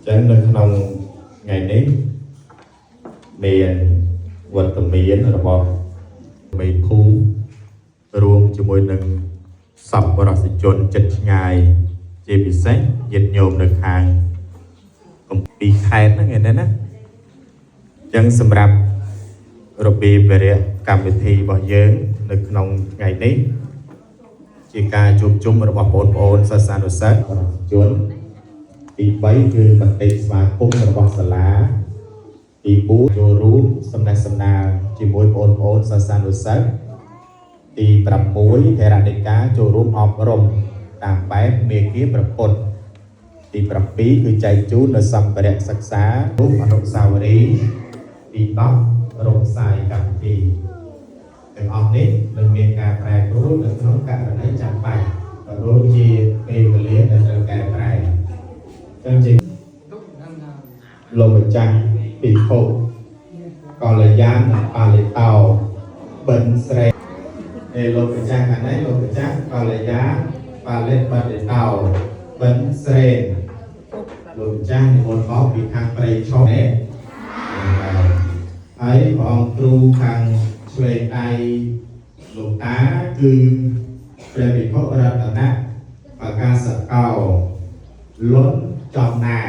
chẳng được nông ngày nấy miền vật tầm miền là bò mì phú ruộng cho môi nâng sập và đọc sự chôn chật ngày chế bị sách dịch nhôm được hàng công ty khai nó nghe đấy á chẳng xâm rạp rồi bị về cảm bị thi bỏ dưỡng được nông ngày nấy chỉ ca chụp chung rồi bỏ ôn xa xa đồ sách chuốn thì bấyคือมันติสมาคมរបស់សាលាទី4ចូលរួមសំណេះសំណាលជាមួយបងប្អូនសាសនានុសិស្សទី6ថេរដីកាចូលរួមអប់រំតាមបែបមេគាប្រពុតទី7គឺចែកជូននៅសម្ភារៈសិក្សារូបអនុស្សាវរីយ៍ទី10រោងផ្សាយកម្មវិធីទាំងអស់នេះនឹងមានការប្រែប្រួលនៅក្នុងករណីចាំបាច់ក៏ដូចជាពេលវេលាដែលត្រូវកែប្រែចឹងជាលោកម្ចាស់ពីភពកលយានបាលិតោបិនស្រីលោកម្ចាស់ខាងនេះលោកម្ចាស់កលយានបាលិតោបិនស្រីលោកម្ចាស់និមន្តមកពីខាងព្រៃឈប់នេះហើយព្រះអង្គគ្រូខាងឆ្វេងដៃលោកតាគឺព្រះវិភពរតនៈបកាសកោលុនចំណា